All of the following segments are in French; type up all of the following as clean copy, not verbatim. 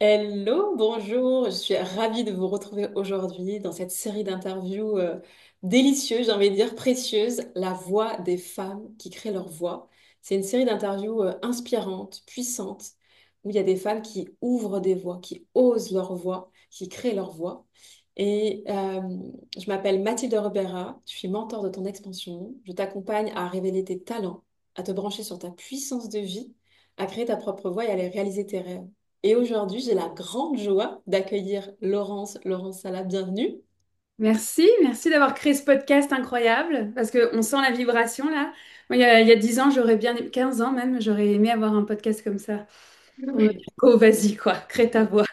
Hello, bonjour, je suis ravie de vous retrouver aujourd'hui dans cette série d'interviews délicieuses, j'ai envie de dire précieuses, la voix des femmes qui créent leur voix. C'est une série d'interviews inspirantes, puissantes, où il y a des femmes qui ouvrent des voix, qui osent leur voix, qui créent leur voix. Et je m'appelle Mathilde Rebera, je suis mentor de ton expansion. Je t'accompagne à révéler tes talents, à te brancher sur ta puissance de vie, à créer ta propre voix et à aller réaliser tes rêves. Et aujourd'hui, j'ai la grande joie d'accueillir Laurence Sala, bienvenue. Merci d'avoir créé ce podcast incroyable parce qu'on sent la vibration là. Moi, il y a 10 ans, j'aurais bien, 15 ans même, j'aurais aimé avoir un podcast comme ça. Pour me dire, go, vas-y, quoi, crée ta voix.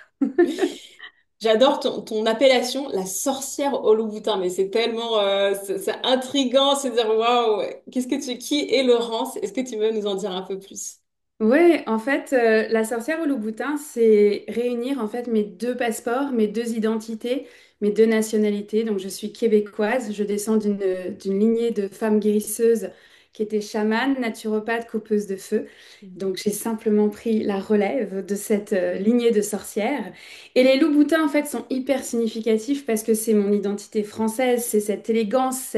J'adore ton appellation, la sorcière au Louboutin, mais c'est tellement c'est intriguant, c'est dire waouh, qui est Laurence? Est-ce que tu veux nous en dire un peu plus? Ouais, en fait, la sorcière au Louboutin, c'est réunir en fait mes deux passeports, mes deux identités, mes deux nationalités. Donc, je suis québécoise, je descends d'une lignée de femmes guérisseuses qui étaient chamanes, naturopathes, coupeuses de feu. Donc, j'ai simplement pris la relève de cette lignée de sorcières. Et les Louboutins, en fait, sont hyper significatifs parce que c'est mon identité française, c'est cette élégance,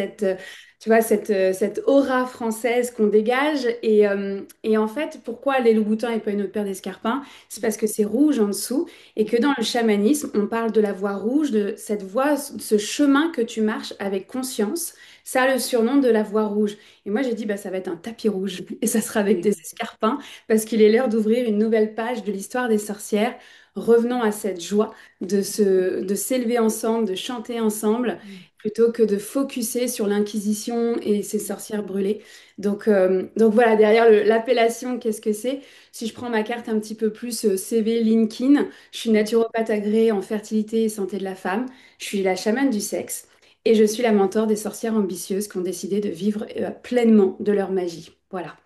tu vois, cette aura française qu'on dégage. Et en fait, pourquoi les loups-boutins et pas une autre paire d'escarpins? C'est parce que c'est rouge en dessous et que dans le chamanisme, on parle de la voie rouge, de cette voie, ce chemin que tu marches avec conscience. Ça a le surnom de la voie rouge. Et moi, j'ai dit, bah, ça va être un tapis rouge et ça sera avec des escarpins parce qu'il est l'heure d'ouvrir une nouvelle page de l'histoire des sorcières. Revenons à cette joie de s'élever ensemble, de chanter ensemble plutôt que de focuser sur l'Inquisition et ses sorcières brûlées. Donc voilà, derrière l'appellation, qu'est-ce que c'est? Si je prends ma carte un petit peu plus CV LinkedIn, je suis naturopathe agréée en fertilité et santé de la femme, je suis la chamane du sexe et je suis la mentor des sorcières ambitieuses qui ont décidé de vivre pleinement de leur magie. Voilà.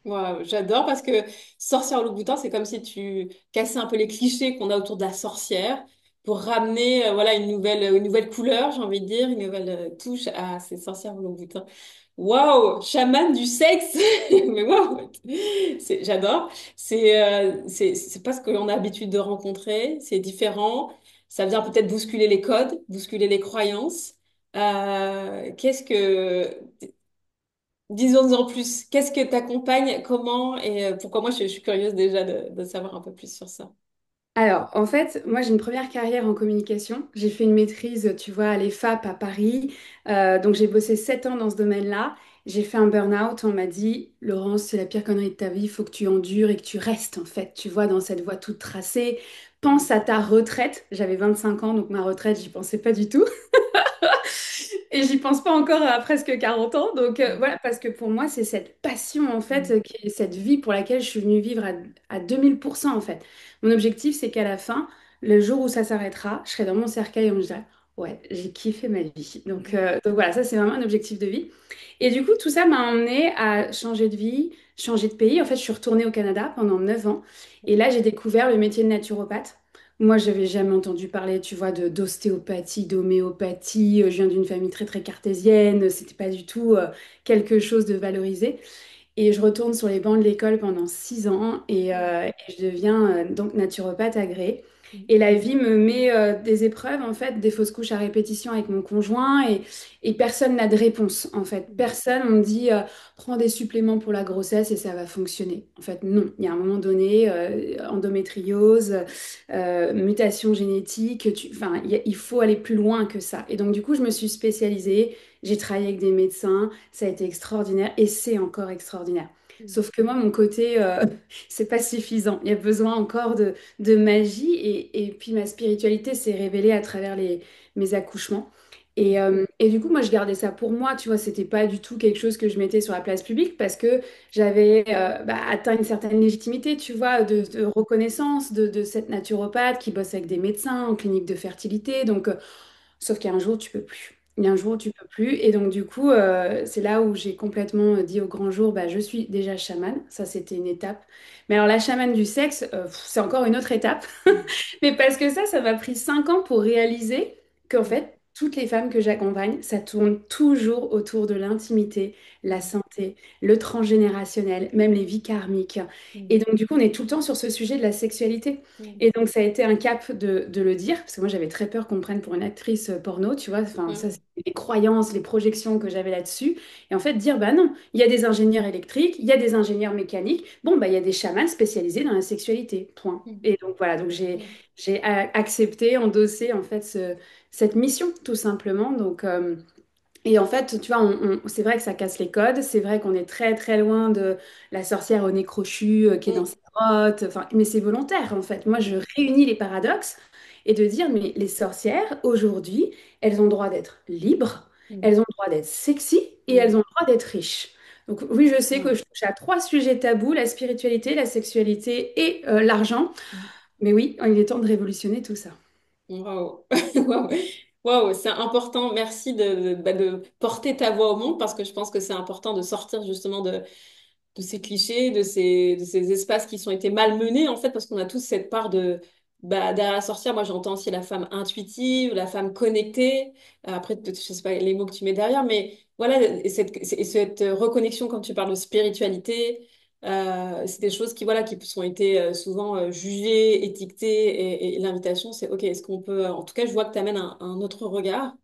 Wow, j'adore parce que sorcière au Louboutin, c'est comme si tu cassais un peu les clichés qu'on a autour de la sorcière pour ramener voilà une nouvelle couleur, j'ai envie de dire, une nouvelle touche à ces sorcières au Louboutin. Waouh, chamane du sexe. Mais waouh, j'adore. C'est pas ce qu'on a l'habitude de rencontrer, c'est différent. Ça vient peut-être bousculer les codes, bousculer les croyances. Qu'est-ce que Disons en plus, qu'est-ce que t'accompagnes, comment et pourquoi moi je suis curieuse déjà de savoir un peu plus sur ça. Alors, en fait, moi j'ai une première carrière en communication. J'ai fait une maîtrise, tu vois, à l'EFAP à Paris. Donc j'ai bossé 7 ans dans ce domaine-là. J'ai fait un burn-out. On m'a dit, Laurence, c'est la pire connerie de ta vie. Il faut que tu endures et que tu restes, en fait, tu vois, dans cette voie toute tracée. Pense à ta retraite. J'avais 25 ans, donc ma retraite, j'y pensais pas du tout. Et j'y pense pas encore à presque 40 ans. Donc voilà, parce que pour moi, c'est cette passion, en fait, qui est cette vie pour laquelle je suis venue vivre à 2000%, en fait. Mon objectif, c'est qu'à la fin, le jour où ça s'arrêtera, je serai dans mon cercueil et on me dira, ouais, j'ai kiffé ma vie. Donc voilà, ça, c'est vraiment un objectif de vie. Et du coup, tout ça m'a emmené à changer de vie, changer de pays. En fait, je suis retournée au Canada pendant 9 ans. Et là, j'ai découvert le métier de naturopathe. Moi, j'avais jamais entendu parler, tu vois, de d'ostéopathie, d'homéopathie. Je viens d'une famille très très cartésienne. C'était pas du tout quelque chose de valorisé. Et je retourne sur les bancs de l'école pendant 6 ans et je deviens donc naturopathe agréée. Et la vie me met des épreuves, en fait, des fausses couches à répétition avec mon conjoint et personne n'a de réponse, en fait. Personne, on me dit, prends des suppléments pour la grossesse et ça va fonctionner. En fait, non. Il y a un moment donné, endométriose, mutation génétique, enfin, il faut aller plus loin que ça. Et donc, du coup, je me suis spécialisée, j'ai travaillé avec des médecins, ça a été extraordinaire et c'est encore extraordinaire. Sauf que moi, mon côté, c'est pas suffisant. Il y a besoin encore de magie et puis ma spiritualité s'est révélée à travers mes accouchements. Et du coup, moi, je gardais ça pour moi, tu vois, c'était pas du tout quelque chose que je mettais sur la place publique parce que j'avais atteint une certaine légitimité, tu vois, de reconnaissance de cette naturopathe qui bosse avec des médecins en clinique de fertilité. Donc, sauf qu'il y a un jour, tu peux plus. Il y a un jour où tu peux plus. Et donc, du coup, c'est là où j'ai complètement dit au grand jour, bah, je suis déjà chamane. Ça, c'était une étape. Mais alors, la chamane du sexe, c'est encore une autre étape. Mais parce que ça m'a pris 5 ans pour réaliser qu'en fait, toutes les femmes que j'accompagne, ça tourne toujours autour de l'intimité, la santé patriarté, le transgénérationnel, même les vies karmiques. Et Mm. donc, du coup, on est tout le temps sur ce sujet de la sexualité. Mm. Et donc, ça a été un cap de le dire, parce que moi, j'avais très peur qu'on me prenne pour une actrice porno, tu vois. Enfin, ça, Mm. c'est les croyances, les projections que j'avais là-dessus. Et en fait, dire, bah non, il y a des ingénieurs électriques, il y a des ingénieurs mécaniques. Bon, bah, il y a des chamans spécialisés dans la sexualité, point. Mm. Et donc, voilà, donc Mm. j'ai accepté, endossé, en fait, cette mission, tout simplement. Donc, et en fait, tu vois, c'est vrai que ça casse les codes. C'est vrai qu'on est très, très loin de la sorcière au nez crochu qui est dans Mm. sa grotte. Enfin, mais c'est volontaire, en fait. Moi, je Mm. réunis les paradoxes et de dire, mais les sorcières, aujourd'hui, elles ont le droit d'être libres, Mm. elles ont le droit d'être sexy et elles Mm. ont le droit d'être riches. Donc, oui, je sais que Mm. je touche à trois sujets tabous, la spiritualité, la sexualité et l'argent. Mm. Mais oui, il est temps de révolutionner tout ça. Waouh, waouh, waouh, c'est important. Merci de porter ta voix au monde parce que je pense que c'est important de sortir justement de ces clichés, de ces espaces qui ont été malmenés, en fait, parce qu'on a tous cette part derrière la sorcière, moi j'entends aussi la femme intuitive, la femme connectée. Après, peut-être, je sais pas les mots que tu mets derrière, mais voilà, et cette reconnexion quand tu parles de spiritualité, c'est des choses qui, voilà, qui sont été souvent jugées, étiquetées, et l'invitation, c'est, OK, est-ce qu'on peut, en tout cas, je vois que tu amènes un autre regard.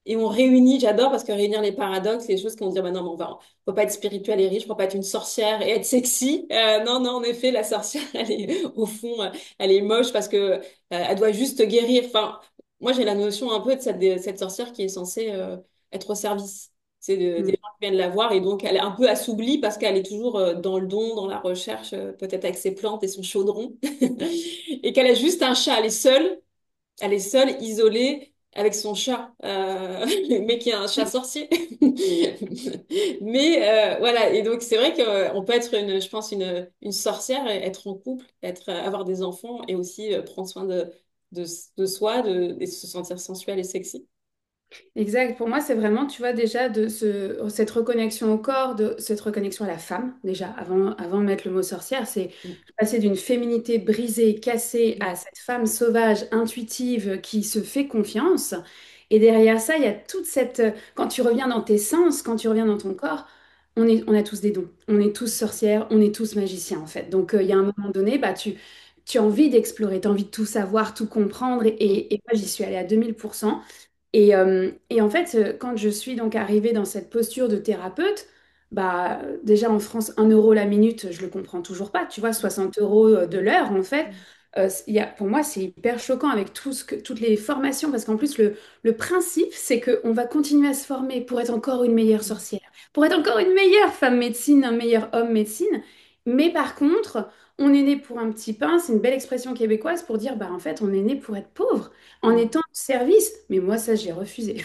Et on réunit, j'adore parce que réunir les paradoxes, les choses qui vont dire, bah non, mais faut pas être spirituel et riche, faut pas être une sorcière et être sexy. Non, non, en effet, la sorcière, elle est, au fond, elle est moche parce que, elle doit juste guérir. Enfin, moi, j'ai la notion un peu de cette sorcière qui est censée, être au service. C'est des Mm. gens qui viennent la voir et donc elle est un peu assoublie parce qu'elle est toujours, dans le don, dans la recherche, peut-être avec ses plantes et son chaudron. Et qu'elle a juste un chat, elle est seule, isolée, avec son chat, mais qui est un chat sorcier. Mais voilà, et donc c'est vrai qu'on peut être je pense, une sorcière, et être en couple, avoir des enfants et aussi prendre soin de, de soi, et se sentir sensuelle et sexy. Exact. Pour moi, c'est vraiment, tu vois, déjà cette reconnexion au corps, de cette reconnexion à la femme, déjà, avant de mettre le mot sorcière, c'est Mm. passer d'une féminité brisée, cassée, Mm. à cette femme sauvage, intuitive, qui se fait confiance. Et derrière ça, il y a toute cette... Quand tu reviens dans tes sens, quand tu reviens dans ton corps, on a tous des dons. On est tous sorcières, on est tous magiciens, en fait. Donc, il y a un moment donné, bah, tu as envie d'explorer, tu as envie de tout savoir, tout comprendre. Mm. Et moi, j'y suis allée à 2000%. Et en fait, quand je suis donc arrivée dans cette posture de thérapeute, bah, déjà en France, 1 € la minute, je le comprends toujours pas. Tu vois, Mm. 60 € de l'heure, en fait, Mm. pour moi, c'est hyper choquant avec toutes les formations, parce qu'en plus, le principe, c'est qu'on va continuer à se former pour être encore une meilleure Mm. sorcière, pour être encore une meilleure femme médecine, un meilleur homme médecine. Mais par contre, on est né pour un petit pain, c'est une belle expression québécoise pour dire, bah, en fait, on est né pour être pauvre en Mm. étant de service. Mais moi, ça, j'ai refusé.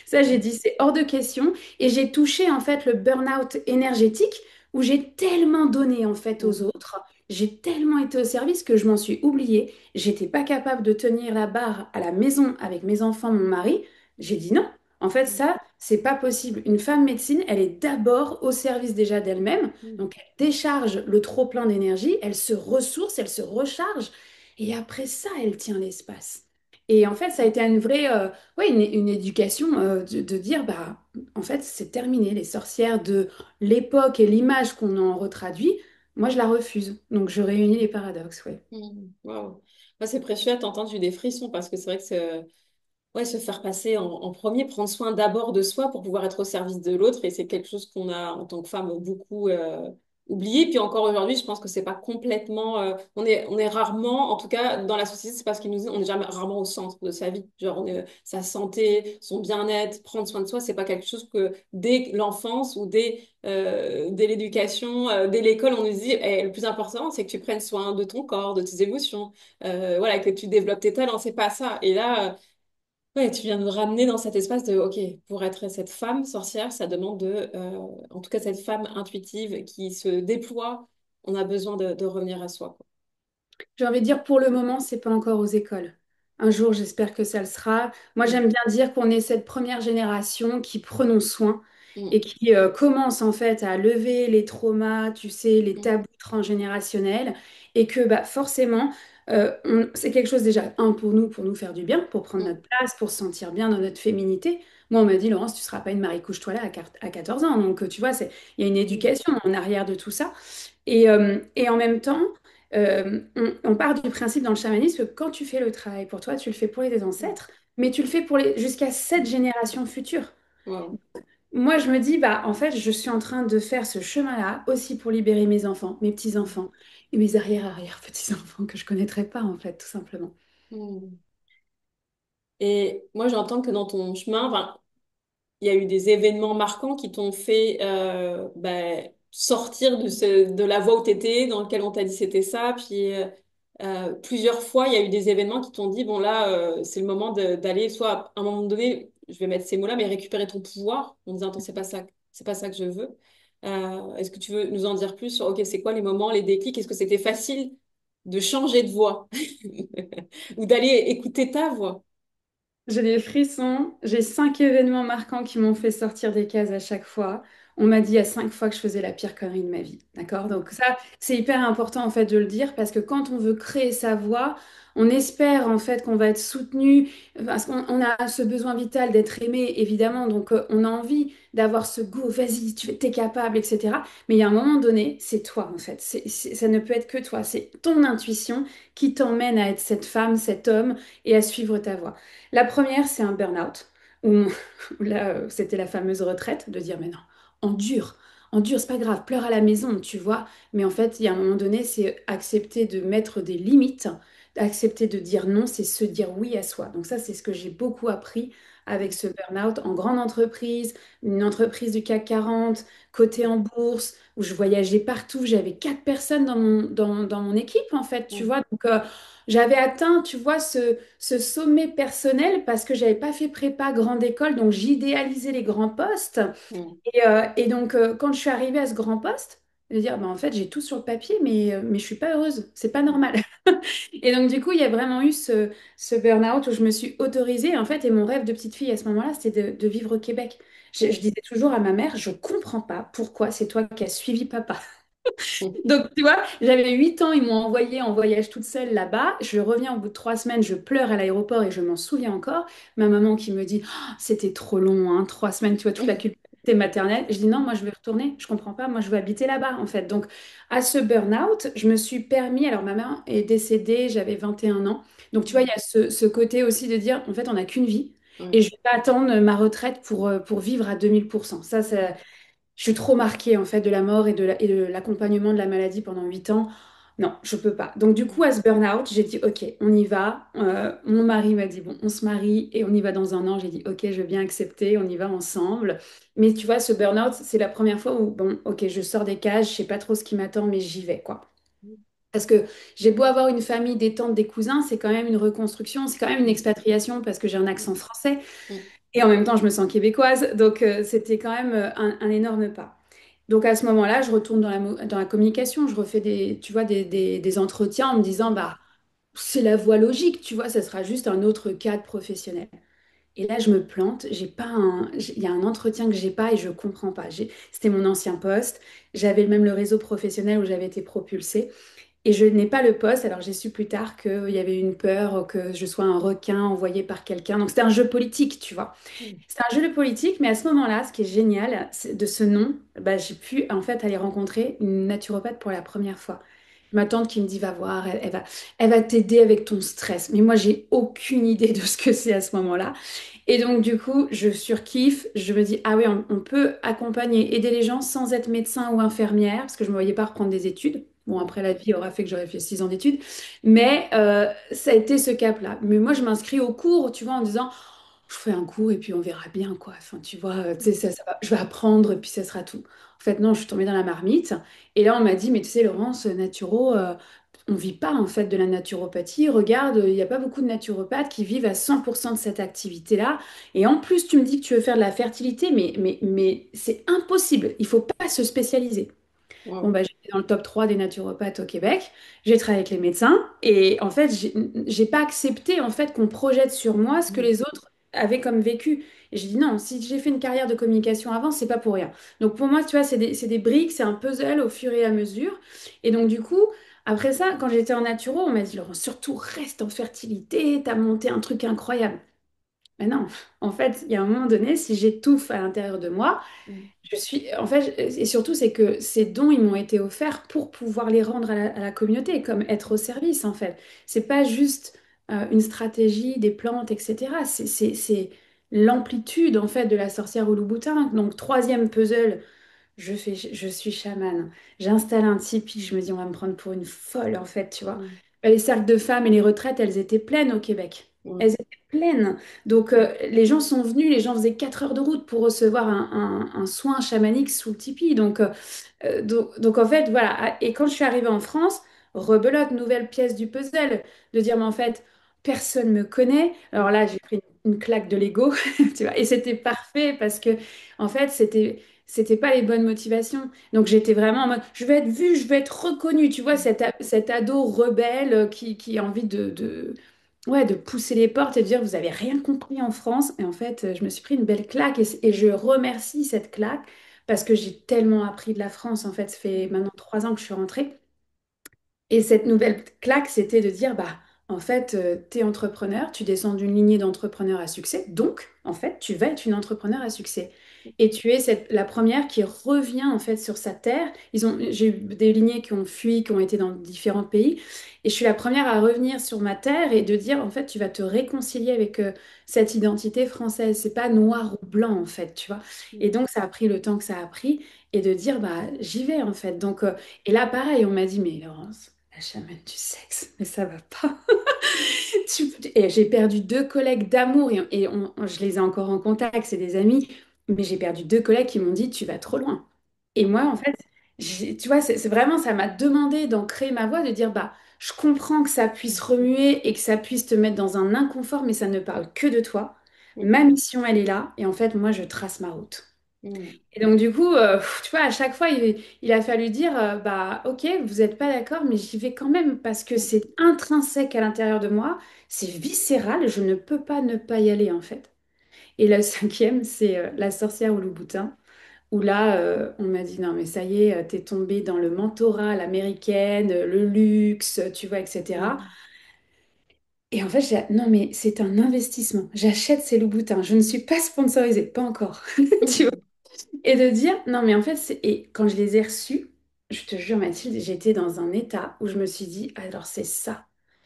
Ça, j'ai dit, c'est hors de question. Et j'ai touché, en fait, le burn-out énergétique où j'ai tellement donné, en fait, aux Mm. autres. J'ai tellement été au service que je m'en suis oubliée. J'étais pas capable de tenir la barre à la maison avec mes enfants, mon mari. J'ai dit non. En fait, Mm. ça, c'est pas possible. Une femme médecine, elle est d'abord au service déjà d'elle-même. Mm. Donc, elle décharge le trop-plein d'énergie, elle se ressource, elle se recharge. Et après ça, elle tient l'espace. Et en fait, ça a été une vraie, ouais, une éducation de dire, bah, en fait, c'est terminé. Les sorcières de l'époque et l'image qu'on en retraduit, moi, je la refuse. Donc, je réunis les paradoxes, ouais. Mm. Waouh. Moi, c'est précieux à t'entendre, j'ai eu des frissons parce que c'est vrai que ouais, se faire passer en premier, prendre soin d'abord de soi pour pouvoir être au service de l'autre. Et c'est quelque chose qu'on a, en tant que femme, beaucoup oublié. Puis encore aujourd'hui, je pense que c'est pas complètement. On est rarement, en tout cas, dans la société, c'est parce qu'ils nous disent, on est jamais rarement au centre de sa vie. Genre, sa santé, son bien-être, prendre soin de soi, c'est pas quelque chose que dès l'enfance ou dès l'éducation, dès l'école, on nous dit, eh, le plus important, c'est que tu prennes soin de ton corps, de tes émotions, voilà, que tu développes tes talents. C'est pas ça. Et là, ouais, tu viens de me ramener dans cet espace de, OK, pour être cette femme sorcière, ça demande en tout cas, cette femme intuitive qui se déploie, on a besoin de revenir à soi, quoi. J'ai envie de dire, pour le moment, c'est pas encore aux écoles. Un jour, j'espère que ça le sera. Moi, Mm. j'aime bien dire qu'on est cette première génération qui prenons soin. Mm, et qui commence en fait à lever les traumas, tu sais, les mm, tabous transgénérationnels et que bah, forcément, c'est quelque chose déjà, un, pour nous faire du bien, pour prendre mm, notre place, pour se sentir bien dans notre féminité. Moi, on m'a dit, Laurence, tu ne seras pas une Marie couche-toi là à 14 ans. Donc, tu vois, il y a une mm, éducation en arrière de tout ça. Et en même temps, on part du principe dans le chamanisme que quand tu fais le travail pour toi, tu le fais pour les mm, ancêtres, mais tu le fais pour jusqu'à 7 générations futures. wow. Moi, je me dis, bah, en fait, je suis en train de faire ce chemin-là aussi pour libérer mes enfants, mes petits-enfants et mes arrière-arrière-petits-enfants que je connaîtrais pas, en fait, tout simplement. Mm. Et moi, j'entends que dans ton chemin, enfin, il y a eu des événements marquants qui t'ont fait ben, sortir de la voie où tu étais, dans laquelle on t'a dit c'était ça. Puis plusieurs fois, il y a eu des événements qui t'ont dit, bon là, c'est le moment d'aller soit à un moment donné, je vais mettre ces mots-là, mais récupérer ton pouvoir en disant, attends, c'est pas ça que je veux. Est-ce que tu veux nous en dire plus sur, ok, c'est quoi les moments, les déclics? Est-ce que c'était facile de changer de voie ou d'aller écouter ta voix? J'ai des frissons, j'ai 5 événements marquants qui m'ont fait sortir des cases à chaque fois. On m'a dit à 5 fois que je faisais la pire connerie de ma vie. D'accord? Donc ça, c'est hyper important en fait de le dire parce que quand on veut créer sa voix, on espère en fait qu'on va être soutenu parce qu'on a ce besoin vital d'être aimé évidemment. Donc on a envie d'avoir ce go, vas-y, t'es capable, etc. Mais il y a un moment donné, c'est toi en fait. Ça ne peut être que toi. C'est ton intuition qui t'emmène à être cette femme, cet homme et à suivre ta voix. La première, c'est un burn-out, où, où là, c'était la fameuse retraite, de dire, mais non, endure, c'est pas grave, pleure à la maison, tu vois. Mais en fait, il y a un moment donné, c'est accepter de mettre des limites, accepter de dire non, c'est se dire oui à soi. Donc ça, c'est ce que j'ai beaucoup appris avec ce burn-out en grande entreprise, une entreprise du CAC 40, cotée en bourse, où je voyageais partout. J'avais 4 personnes dans mon équipe, en fait, tu Mm, vois. Donc, j'avais atteint, tu vois, ce sommet personnel parce que j'avais pas fait prépa grande école, donc j'idéalisais les grands postes. mm, Et donc, quand je suis arrivée à ce grand poste, de dire, bah, en fait, j'ai tout sur le papier, mais je suis pas heureuse, c'est pas mm, normal. Et donc, du coup, il y a vraiment eu ce burn-out où je me suis autorisée, en fait, et mon rêve de petite fille à ce moment-là, c'était de vivre au Québec. Je disais toujours à ma mère, je comprends pas pourquoi c'est toi qui as suivi papa. mm, Donc, tu vois, j'avais 8 ans, ils m'ont envoyée en voyage toute seule là-bas. Je reviens au bout de 3 semaines, je pleure à l'aéroport et je m'en souviens encore. Ma maman qui me dit, oh, c'était trop long, hein, 3 semaines, tu vois, toute la mm, culpabilité maternelle. Je dis, non, moi, je vais retourner. Je comprends pas, moi, je veux habiter là-bas, en fait. Donc, à ce burn-out, je me suis permis, alors ma mère est décédée, j'avais 21 ans. Donc, tu vois, il y a ce côté aussi de dire, en fait, on n'a qu'une vie. Et mm, je vais pas attendre ma retraite pour vivre à 2000%. Ça, je suis trop marquée en fait de la mort et de l'accompagnement de la maladie pendant 8 ans. Non, je peux pas. Donc du coup, mm, à ce burn-out, j'ai dit, OK, on y va. Mon mari m'a dit, bon, on se marie et on y va dans un an. J'ai dit, OK, je veux bien accepter, on y va ensemble. Mais tu vois, ce burn-out, c'est la première fois où, bon, OK, je sors des cages, je sais pas trop ce qui m'attend, mais j'y vais, quoi. Parce que j'ai beau avoir une famille, des tantes, des cousins, c'est quand même une reconstruction, c'est quand même une mm, expatriation parce que j'ai un mm, accent français. mm, Et en même temps, je me sens québécoise, donc c'était quand même un énorme pas. Donc à ce moment-là, je retourne dans la communication, je refais tu vois, des entretiens en me disant, mm, bah, c'est la voie logique, tu vois, ça sera juste un autre cadre professionnel. Et là, je me plante, il y a un entretien que j'ai pas et je comprends pas. C'était mon ancien poste, j'avais même le réseau professionnel où j'avais été propulsée. Et je n'ai pas le poste, alors j'ai su plus tard qu'il y avait une peur que je sois un requin envoyé par quelqu'un. Donc c'était un jeu politique, tu vois. mm, C'est un jeu de politique, mais à ce moment-là, ce qui est génial de ce nom, bah, j'ai pu en fait aller rencontrer une naturopathe pour la première fois. Ma tante qui me dit, va voir, elle va t'aider avec ton stress. Mais moi, j'ai aucune idée de ce que c'est à ce moment-là. Et donc, du coup, je surkiffe. Je me dis, ah oui, on peut accompagner, aider les gens sans être médecin ou infirmière, parce que je ne me voyais pas reprendre des études. Bon, mm, après, la vie aura fait que j'aurais fait 6 ans d'études. Mais ça a été ce cap-là. Mais moi, je m'inscris au cours, tu vois, en disant, je fais un cours et puis on verra bien, quoi. Enfin, tu vois, tu sais, je vais apprendre et puis ça sera tout. En fait, non, je suis tombée dans la marmite. Et là, on m'a dit, mais tu sais, Laurence, naturo, on vit pas en fait de la naturopathie. Regarde, il n'y a pas beaucoup de naturopathes qui vivent à 100% de cette activité-là. Et en plus, tu me dis que tu veux faire de la fertilité, mais c'est impossible. Il faut pas se spécialiser. Bon, wow, bah, j'étais dans le top 3 des naturopathes au Québec. J'ai travaillé avec les médecins et en fait, j'ai pas accepté en fait qu'on projette sur moi ce que mm, les autres avait comme vécu. Et j'ai dit non, si j'ai fait une carrière de communication avant, c'est pas pour rien. Donc pour moi, tu vois, c'est des briques, c'est un puzzle au fur et à mesure. Et donc du coup, après ça, quand j'étais en naturo, on m'a dit, Laurent, surtout reste en fertilité, t'as monté un truc incroyable. Mais non, en fait, il y a un moment donné, si j'étouffe à l'intérieur de moi, Mm. en fait, et surtout, c'est que ces dons, ils m'ont été offerts pour pouvoir les rendre à la communauté, comme être au service, en fait. C'est pas juste une stratégie, des plantes, etc. C'est l'amplitude, en fait, de la sorcière au Louboutin. Donc, troisième puzzle, je suis chamane. J'installe un tipi, je me dis, on va me prendre pour une folle, en fait, tu vois. Mm. Les cercles de femmes et les retraites, elles étaient pleines au Québec. Ouais. Elles étaient pleines. Donc, les gens sont venus, les gens faisaient 4 heures de route pour recevoir un soin chamanique sous le tipi. Donc, en fait, voilà. Et quand je suis arrivée en France, rebelote, nouvelle pièce du puzzle, de dire, mais en fait, personne me connaît. Alors là, j'ai pris une claque de l'ego, tu vois. Et c'était parfait parce que, en fait, c'était pas les bonnes motivations. Donc j'étais vraiment en mode, je veux être vue, je veux être reconnue, tu vois, cet ado rebelle qui a envie ouais, de pousser les portes et de dire, vous avez rien compris en France. Et en fait, je me suis pris une belle claque et je remercie cette claque parce que j'ai tellement appris de la France. En fait, ça fait maintenant 3 ans que je suis rentrée. Et cette nouvelle claque, c'était de dire, bah, en fait, tu es entrepreneur, tu descends d'une lignée d'entrepreneurs à succès, donc, en fait, tu vas être une entrepreneur à succès. Et tu es la première qui revient, en fait, sur sa terre. J'ai eu des lignées qui ont fui, qui ont été dans différents pays. Et je suis la première à revenir sur ma terre et de dire, en fait, tu vas te réconcilier avec cette identité française. C'est pas noir ou blanc, en fait, tu vois. Et Mm. donc, ça a pris le temps que ça a pris. Et de dire, bah, j'y vais, en fait. Donc, et là, pareil, on m'a dit, mais Laurence, la chamane du sexe, mais ça va pas. Et j'ai perdu 2 collègues d'amour je les ai encore en contact, c'est des amis, mais j'ai perdu 2 collègues qui m'ont dit tu vas trop loin. Et moi, en fait, tu vois, c'est vraiment, ça m'a demandé d'ancrer ma voix, de dire bah, je comprends que ça puisse remuer et que ça puisse te mettre dans un inconfort, mais ça ne parle que de toi. Mm. Ma mission, elle est là, et en fait, moi, je trace ma route. Mm. Et donc, du coup, tu vois, à chaque fois, il a fallu dire, bah, ok, vous n'êtes pas d'accord, mais j'y vais quand même parce que Mm. c'est intrinsèque à l'intérieur de moi, c'est viscéral, je ne peux pas ne pas y aller, en fait. Et le cinquième, c'est la sorcière au Louboutin, où là, on m'a dit, non, mais ça y est, t'es tombée dans le mentorat, à l'américaine, le luxe, tu vois, etc. Mm. Et en fait, non, mais c'est un investissement. J'achète ces Louboutins. Je ne suis pas sponsorisée, pas encore. Tu vois. Mm. Et de dire, non, mais en fait, et quand je les ai reçus, je te jure, Mathilde, j'étais dans un état où je me suis dit, alors c'est ça.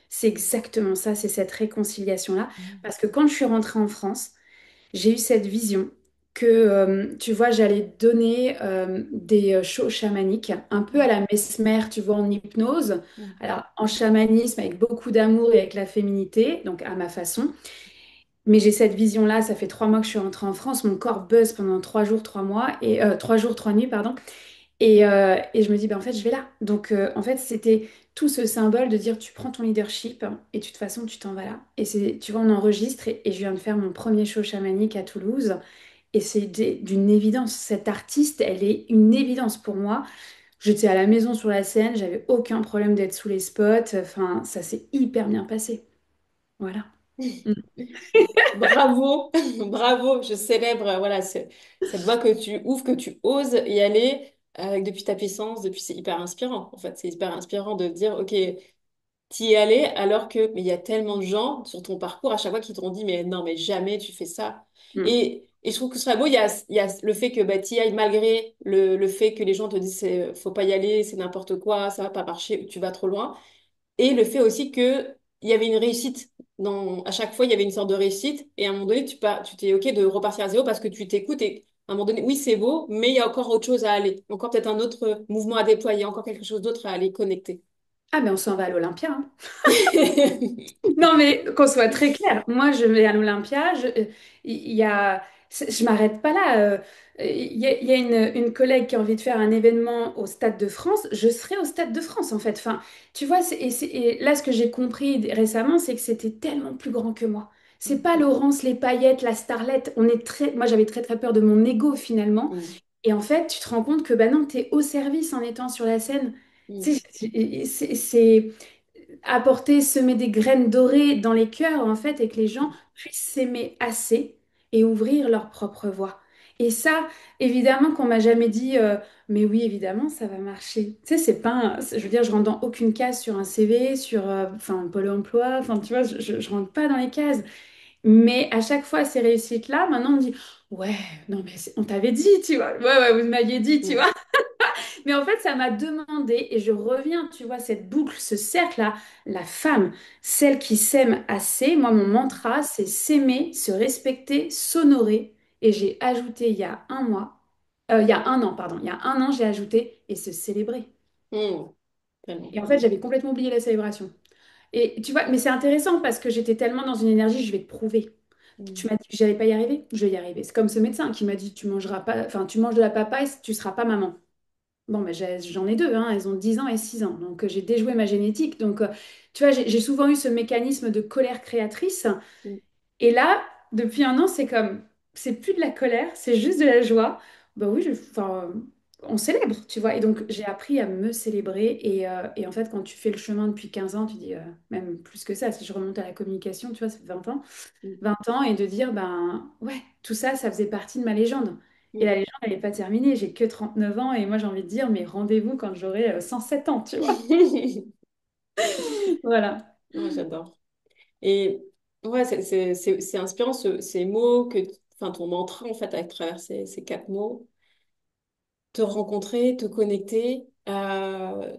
C'est exactement ça, c'est cette réconciliation-là. Mm. Parce que quand je suis rentrée en France, j'ai eu cette vision que, tu vois, j'allais donner des shows chamaniques, un peu à la Mesmer, tu vois, en hypnose. Mm. Alors, en chamanisme, avec beaucoup d'amour et avec la féminité, donc à ma façon. Mais j'ai cette vision-là, ça fait 3 mois que je suis rentrée en France, mon corps buzz pendant 3 jours, 3 mois, et 3 jours, 3 nuits, pardon. Et je me dis, ben, en fait, je vais là. Donc, en fait, c'était tout ce symbole de dire, tu prends ton leadership et de toute façon, tu t'en vas là. Et tu vois, on enregistre et je viens de faire mon premier show chamanique à Toulouse. Et c'est d'une évidence. Cette artiste, elle est une évidence pour moi. J'étais à la maison sur la scène, j'avais aucun problème d'être sous les spots. Enfin, ça s'est hyper bien passé. Voilà. Mm. Bravo, bravo, je célèbre voilà cette voie que tu ouvres, que tu oses y aller depuis ta puissance, depuis c'est hyper inspirant. En fait, c'est hyper inspirant de dire ok, t'y es allé alors que mais il y a tellement de gens sur ton parcours à chaque fois qui t'ont dit mais non mais jamais tu fais ça. Mm. Et je trouve que ce serait beau, il y a le fait que bah, t'y ailles malgré le fait que les gens te disent faut pas y aller, c'est n'importe quoi, ça va pas marcher, tu vas trop loin. Et le fait aussi que il y avait une réussite. À chaque fois, il y avait une sorte de réussite. Et à un moment donné, tu t'es OK de repartir à zéro parce que tu t'écoutes. Et à un moment donné, oui, c'est beau, mais il y a encore autre chose à aller. Encore peut-être un autre mouvement à déployer, encore quelque chose d'autre à aller connecter. Ah, ben on s'en va à l'Olympia, hein. Non, mais qu'on soit très clair, moi je vais à l'Olympia, il y a, je m'arrête pas là. Il y a une collègue qui a envie de faire un événement au Stade de France, je serai au Stade de France en fait. Enfin, tu vois, et là ce que j'ai compris récemment, c'est que c'était tellement plus grand que moi. C'est pas Laurence, les paillettes, la starlette. Moi j'avais très très peur de mon ego finalement. Mm, Et en fait, tu te rends compte que bah non, t'es au service en étant sur la scène. mm, Tu sais, c'est apporter, semer des graines dorées dans les cœurs, en fait, et que les gens puissent s'aimer assez et ouvrir leur propre voie. Et ça, évidemment qu'on m'a jamais dit, mais oui, évidemment, ça va marcher. Tu sais, c'est pas, je veux dire, je rentre dans aucune case sur un CV, sur, enfin, Pôle emploi, enfin, tu vois, je rentre pas dans les cases. Mais à chaque fois, ces réussites-là, maintenant, on me dit, ouais, non, mais on t'avait dit, tu vois, ouais, ouais, vous m'aviez dit, tu Mm. vois. Mais en fait, ça m'a demandé, et je reviens, tu vois, cette boucle, ce cercle-là, la femme, celle qui s'aime assez, moi, mon mantra, c'est s'aimer, se respecter, s'honorer. Et j'ai ajouté il y a un mois, il y a un an, pardon, il y a un an, j'ai ajouté et se célébrer. Mm. Tellement. Et en fait, j'avais complètement oublié la célébration. Et tu vois, mais c'est intéressant parce que j'étais tellement dans une énergie, je vais te prouver. Tu Mm. m'as dit que j'allais pas y arriver, je vais y arriver. C'est comme ce médecin qui m'a dit, tu mangeras pas, enfin, tu manges de la papaye, tu seras pas maman. Bon, mais j'en ai deux, hein, elles ont 10 ans et 6 ans. Donc, j'ai déjoué ma génétique. Donc, tu vois, j'ai souvent eu ce mécanisme de colère créatrice. Mm. Et là, depuis un an, c'est comme, c'est plus de la colère, c'est juste de la joie. Bah oui, enfin, on célèbre, tu vois. Et donc, j'ai appris à me célébrer. Et en fait, quand tu fais le chemin depuis 15 ans, tu dis, même plus que ça, si je remonte à la communication, tu vois, ça fait 20 ans. Mm. 20 ans et de dire, ben ouais, tout ça, ça faisait partie de ma légende. Et Mm. la légende, elle n'est pas terminée. J'ai que 39 ans et moi, j'ai envie de dire, mais rendez-vous quand j'aurai 107 ans, tu vois. Voilà. Ouais, j'adore. Et ouais, c'est inspirant ces mots enfin ton mantra en fait à travers ces quatre mots, te rencontrer, te connecter,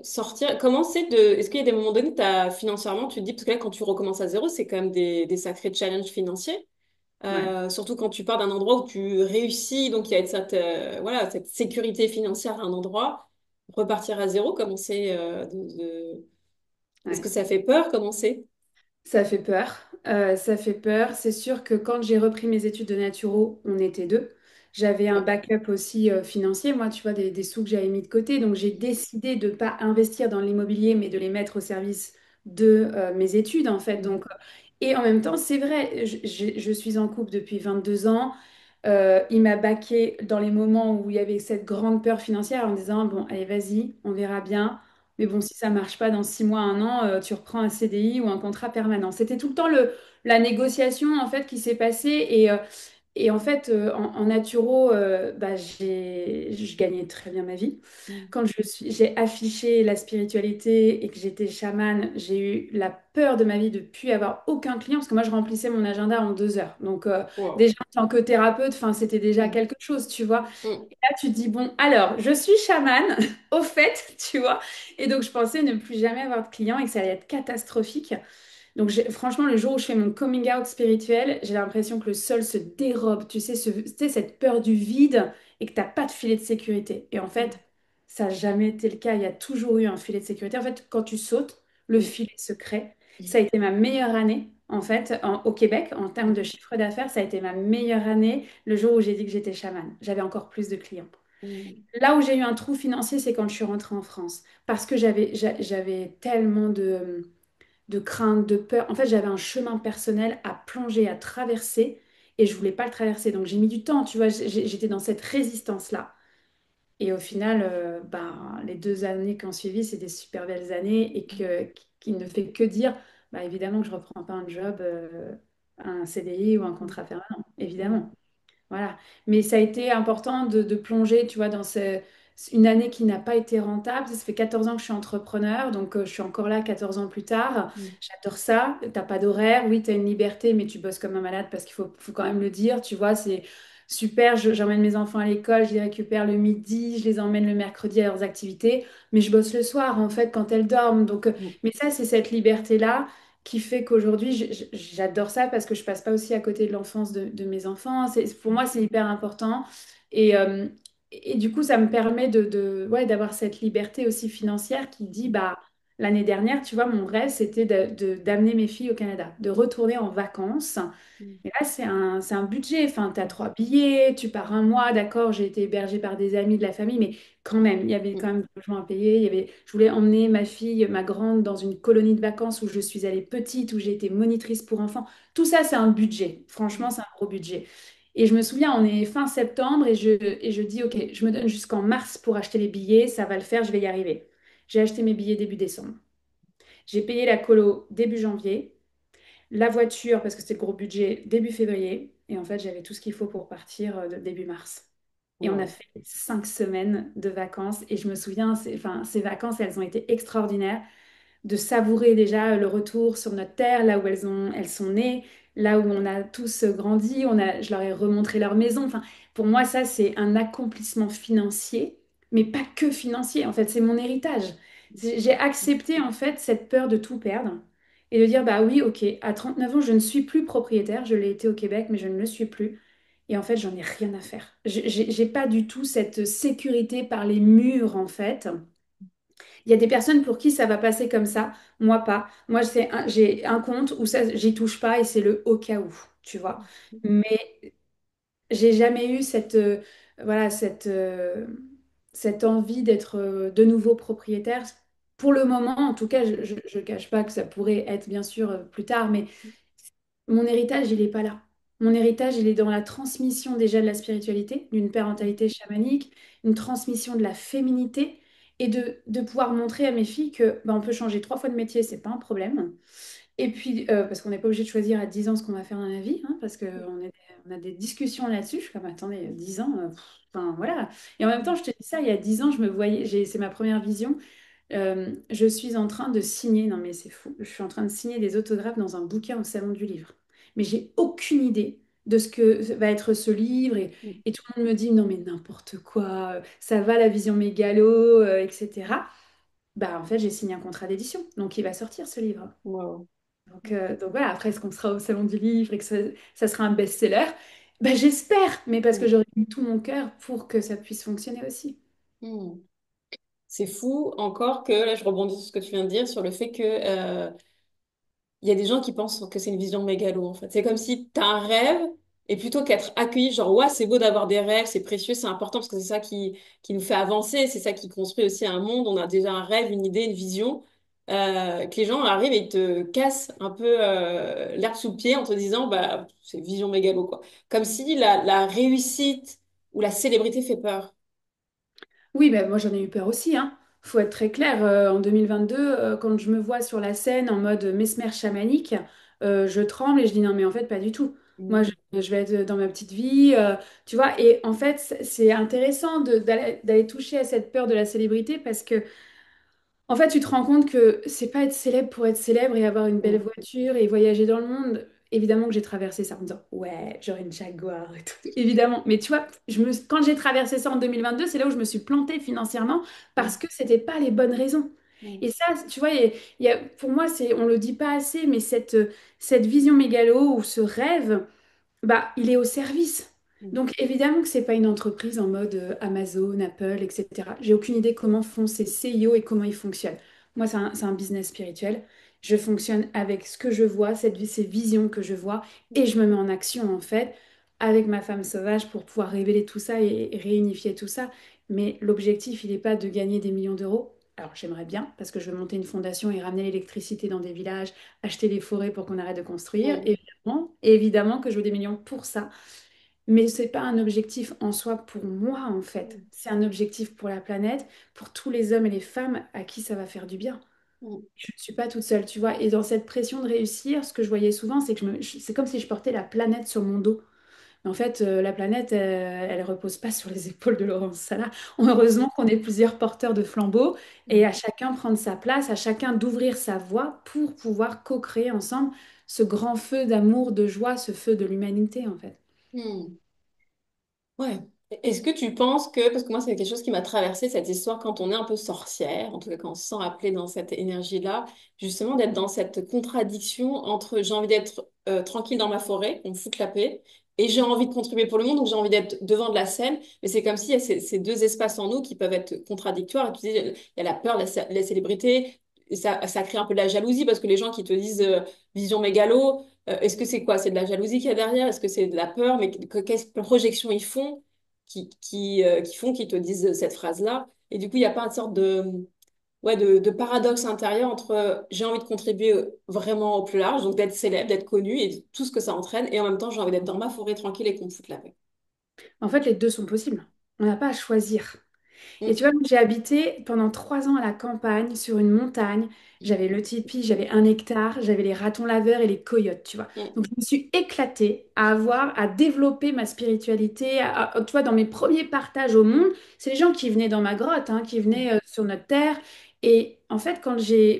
sortir. Comment c'est de, est-ce qu'il y a des moments donnés, financièrement, tu te dis, parce que là quand tu recommences à zéro, c'est quand même des sacrés challenges financiers. Ouais. Surtout quand tu pars d'un endroit où tu réussis, donc il y a cette, voilà, cette sécurité financière à un endroit. Repartir à zéro, comment c'est Est-ce que Ouais. ça fait peur? Comment c'est? Ça fait peur. Ça fait peur. C'est sûr que quand j'ai repris mes études de naturo, on était deux. J'avais un Ouais. backup aussi financier, moi, tu vois, des sous que j'avais mis de côté. Donc, j'ai décidé de ne pas investir dans l'immobilier, mais de les mettre au service de mes études, en fait. Mm. Donc, et en même temps, c'est vrai, je suis en couple depuis 22 ans. Il m'a baqué dans les moments où il y avait cette grande peur financière en me disant, bon, allez, vas-y, on verra bien. Mais bon, si ça marche pas dans 6 mois, un an, tu reprends un CDI ou un contrat permanent. C'était tout le temps la négociation en fait qui s'est passée et en fait en naturo, bah, je gagnais très bien ma vie. Mm. Quand j'ai affiché la spiritualité et que j'étais chamane, j'ai eu la peur de ma vie de ne plus avoir aucun client parce que moi je remplissais mon agenda en 2 heures. Donc Wow. déjà en tant que thérapeute, enfin c'était déjà Mm. quelque chose, tu vois. Mm. Là, tu te dis, bon, alors, je suis chamane, au fait, tu vois. Et donc, je pensais ne plus jamais avoir de clients et que ça allait être catastrophique. Donc, franchement, le jour où je fais mon coming out spirituel, j'ai l'impression que le sol se dérobe, tu sais, tu sais, cette peur du vide et que tu n'as pas de filet de sécurité. Et en fait, ça n'a jamais été le cas. Il y a toujours eu un filet de sécurité. En fait, quand tu sautes, le Mm. filet se crée. Ça a Mm. été ma meilleure année, en fait, au Québec, en termes de Mm. chiffre d'affaires. Ça a été ma meilleure année le jour où j'ai dit que j'étais chamane. J'avais encore plus de clients. Mm. Là où j'ai eu un trou financier, c'est quand je suis rentrée en France. Parce que j'avais tellement de craintes, de peur. En fait, j'avais un chemin personnel à plonger, à traverser, et je voulais pas le traverser. Donc j'ai mis du temps, tu vois, j'étais dans cette résistance-là. Et au final, les 2 années qui ont suivi, c'est des super belles années et qui ne fait que dire, bah, évidemment que je reprends pas un job, un CDI ou un Mm. contrat permanent, Mm. évidemment. Voilà. Mais ça a été important de plonger, tu vois, dans une année qui n'a pas été rentable. Ça fait 14 ans que je suis entrepreneur, donc je suis encore là 14 ans plus tard. Mm. J'adore ça. T'as pas d'horaire. Oui, tu as une liberté, mais tu bosses comme un malade parce qu'il faut quand même le dire. Tu vois, c'est super. J'emmène mes enfants à l'école, je les récupère le midi, je les emmène le mercredi à leurs activités, mais je bosse le soir, en fait, quand elles dorment. Donc, Mm. mais ça, c'est cette liberté-là qui fait qu'aujourd'hui, j'adore ça parce que je passe pas aussi à côté de l'enfance de mes enfants. Pour moi, c'est hyper important. Et, euh, et du coup, ça me permet ouais, d'avoir cette liberté aussi financière qui dit, bah, l'année dernière, tu vois, mon rêve, c'était d'amener mes filles au Canada, de retourner en vacances. Mm. Et là, c'est un budget. Enfin, tu as 3 billets, tu pars un mois, d'accord, j'ai été hébergée par des amis de la famille, mais quand même, il y avait quand Mm. même des logements à payer. Je voulais emmener ma fille, ma grande, dans une colonie de vacances où je suis allée petite, où j'ai été monitrice pour enfants. Tout ça, c'est un budget. Franchement, Mm. c'est un gros budget. Et je me souviens, on est fin septembre et je dis, OK, je me donne jusqu'en mars pour acheter les billets, ça va le faire, je vais y arriver. J'ai acheté mes billets début décembre. J'ai payé la colo début janvier, la voiture, parce que c'était le gros budget, début février. Et en fait, j'avais tout ce qu'il faut pour partir début mars. Et on a Wow. fait 5 semaines de vacances. Et je me souviens, enfin, ces vacances, elles ont été extraordinaires de savourer déjà le retour sur notre terre, là où elles sont nées, là où on a tous grandi. Je leur ai remontré leur maison. Enfin, pour moi, ça, c'est un accomplissement financier, mais pas que financier. En fait, c'est mon héritage. J'ai accepté, en fait, cette peur de tout perdre et de dire, bah oui, ok, à 39 ans, je ne suis plus propriétaire. Je l'ai été au Québec, mais je ne le suis plus. Et en fait, j'en ai rien à faire. J'ai pas du tout cette sécurité par les murs, en fait. Il y a des personnes pour qui ça va passer comme ça, moi pas. Moi, j'ai un compte où ça, j'y touche pas et c'est le au cas où, tu vois. Mais j'ai jamais eu voilà, cette envie d'être de nouveau propriétaire. Pour le moment, en tout cas, je cache pas que ça pourrait être bien sûr plus tard, mais mon héritage, il n'est pas là. Mon héritage, il est dans la transmission déjà de la spiritualité, d'une parentalité chamanique, une transmission de la féminité et de pouvoir montrer à mes filles que on peut changer 3 fois de métier, c'est pas un problème. Et puis, parce qu'on n'est pas obligé de choisir à 10 ans ce qu'on va faire dans la vie, hein, parce on a des discussions là-dessus. Je suis comme, attendez, 10 ans, enfin voilà. Et en même temps, je te dis ça, il y a 10 ans, je me voyais, c'est ma première vision. Je suis en train de signer, non mais c'est fou, je suis en train de signer des autographes dans un bouquin au Salon du Livre. Mais j'ai aucune idée de ce que va être ce livre et tout le monde me dit non mais n'importe quoi, ça va la vision mégalo, etc. Bah en fait j'ai signé un contrat d'édition, donc il va sortir ce livre. Wow. Donc voilà, après est-ce qu'on sera au Salon du Livre et que ça sera un best-seller? Bah j'espère, mais parce que j'aurais mis tout mon cœur pour que ça puisse fonctionner aussi. Hmm. C'est fou encore que, là je rebondis sur ce que tu viens de dire, sur le fait que il y a des gens qui pensent que c'est une vision mégalo en fait. C'est comme si tu as un rêve et plutôt qu'être accueilli, genre ouais, c'est beau d'avoir des rêves, c'est précieux, c'est important parce que c'est ça qui nous fait avancer, c'est ça qui construit aussi un monde. On a déjà un rêve, une idée, une vision. Que les gens arrivent et ils te cassent un peu l'herbe sous le pied en te disant bah c'est vision mégalo quoi. Comme si la réussite ou la célébrité fait peur. Oui, ben moi j'en ai eu peur aussi, hein. Faut être très clair, en 2022, quand je me vois sur la scène en mode mesmer chamanique, je tremble et je dis non mais en fait pas du tout. Moi Mm. je vais être dans ma petite vie, tu vois. Et en fait c'est intéressant d'aller toucher à cette peur de la célébrité parce que en fait, tu te rends compte que c'est pas être célèbre pour être célèbre et avoir une belle Mm. voiture et voyager dans le monde. Évidemment que j'ai traversé ça en me disant, ouais, j'aurai une Jaguar et tout. Évidemment. Mais tu vois, quand j'ai traversé ça en 2022, c'est là où je me suis plantée financièrement parce Mm. que c'était pas les bonnes raisons. Mm. Et ça, tu vois, pour moi, on le dit pas assez, mais cette vision mégalo ou ce rêve, bah, il est au service. Mm. Donc évidemment que c'est pas une entreprise en mode Amazon, Apple, etc. J'ai aucune idée comment font ces CIO et comment ils fonctionnent. Moi, c'est un business spirituel. Je fonctionne avec ce que je vois, ces visions que je vois, et je me mets en action en fait avec ma femme sauvage pour pouvoir révéler tout ça et réunifier tout ça. Mais l'objectif, il n'est pas de gagner des millions d'euros. Alors j'aimerais bien, parce que je veux monter une fondation et ramener l'électricité dans des villages, acheter les forêts pour qu'on arrête de construire. Mm. Évidemment que je veux des millions pour ça. Mais c'est pas un objectif en soi pour moi, en fait. Mm. C'est un objectif pour la planète, pour tous les hommes et les femmes à qui ça va faire du bien. Mm. Je ne suis pas toute seule, tu vois. Et dans cette pression de réussir, ce que je voyais souvent, c'est que c'est comme si je portais la planète sur mon dos. Mais en fait, la planète, elle repose pas sur les épaules de Laurence Sala. Heureusement qu'on est plusieurs porteurs de flambeaux et à chacun prendre sa place, à chacun d'ouvrir sa voie pour pouvoir co-créer ensemble ce grand feu d'amour, de joie, ce feu de l'humanité, en fait. Mm. Ouais. Est-ce que tu penses que, parce que moi c'est quelque chose qui m'a traversé cette histoire quand on est un peu sorcière, en tout cas quand on se sent appelé dans cette énergie-là, justement d'être dans cette contradiction entre j'ai envie d'être tranquille dans ma forêt, qu'on me foute la paix, et j'ai envie de contribuer pour le monde, donc j'ai envie d'être devant de la scène, mais c'est comme s'il y a ces deux espaces en nous qui peuvent être contradictoires, et tu dis, il y a la peur, la célébrité, et ça crée un peu de la jalousie parce que les gens qui te disent vision mégalo, est-ce que c'est quoi? C'est de la jalousie qu'il y a derrière? Est-ce que c'est de la peur? Mais quelles projections ils font qui font qu'ils te disent cette phrase-là? Et du coup, il n'y a pas une sorte ouais, de paradoxe intérieur entre j'ai envie de contribuer vraiment au plus large, donc d'être célèbre, d'être connu et tout ce que ça entraîne, et en même temps, j'ai envie d'être dans ma forêt tranquille et qu'on me foute la paix. En fait, les deux sont possibles. On n'a pas à choisir. Et tu Mm, vois, j'ai habité pendant 3 ans à la campagne, sur une montagne. J'avais le tipi, j'avais 1 hectare, j'avais les ratons laveurs et les coyotes, tu vois. mm, Donc, je me suis éclatée à développer ma spiritualité. Tu vois, dans mes premiers partages au monde, c'est les gens qui venaient dans ma grotte, hein, qui mm, venaient sur notre terre. Et en fait,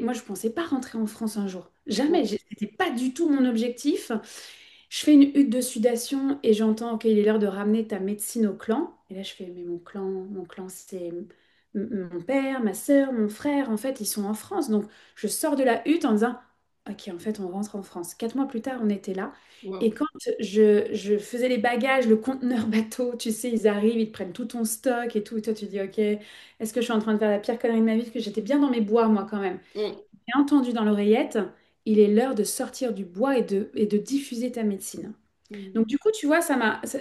moi, je pensais pas rentrer en France un jour. Jamais. mm, C'était pas du tout mon objectif. Je fais une hutte de sudation et j'entends qu'il est l'heure de ramener ta médecine au clan. Et là, je fais, mais mon clan, c'est mon père, ma sœur, mon frère. En fait, ils sont en France. Donc, je sors de la hutte en disant, OK, en fait, on rentre en France. 4 mois plus tard, on était là. Et wow, quand je faisais les bagages, le conteneur bateau, tu sais, ils arrivent, ils te prennent tout ton stock et tout. Et toi, tu dis, OK, est-ce que je suis en train de faire la pire connerie de ma vie? Parce que j'étais bien dans mes bois, moi, quand même. mm, J'ai entendu dans l'oreillette, il est l'heure de sortir du bois et de diffuser ta médecine. mm, Donc du coup, tu vois,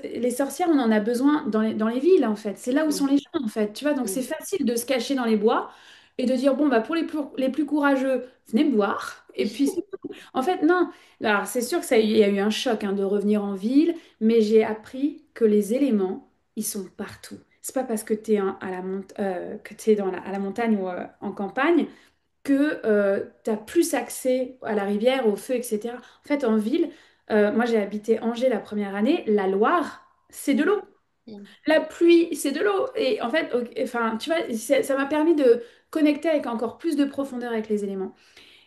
les sorcières, on en a besoin dans les villes, en fait. C'est là où sont mm, les gens, en fait. Tu vois, donc c'est mm. facile de se cacher dans les bois et de dire, bon, bah, pour les plus courageux, venez me voir. Et puis, c'est tout. En fait, non. Alors, c'est sûr que il y a eu un choc, hein, de revenir en ville, mais j'ai appris que les éléments, ils sont partout. C'est pas parce que tu es, que t'es à la montagne ou en campagne que tu as plus accès à la rivière, au feu, etc. En fait, en ville, moi j'ai habité Angers la première année, la Loire, c'est de Mm, l'eau. mm, La pluie, c'est de l'eau. Et en fait, ok, enfin, tu vois, ça m'a permis de connecter avec encore plus de profondeur avec les éléments.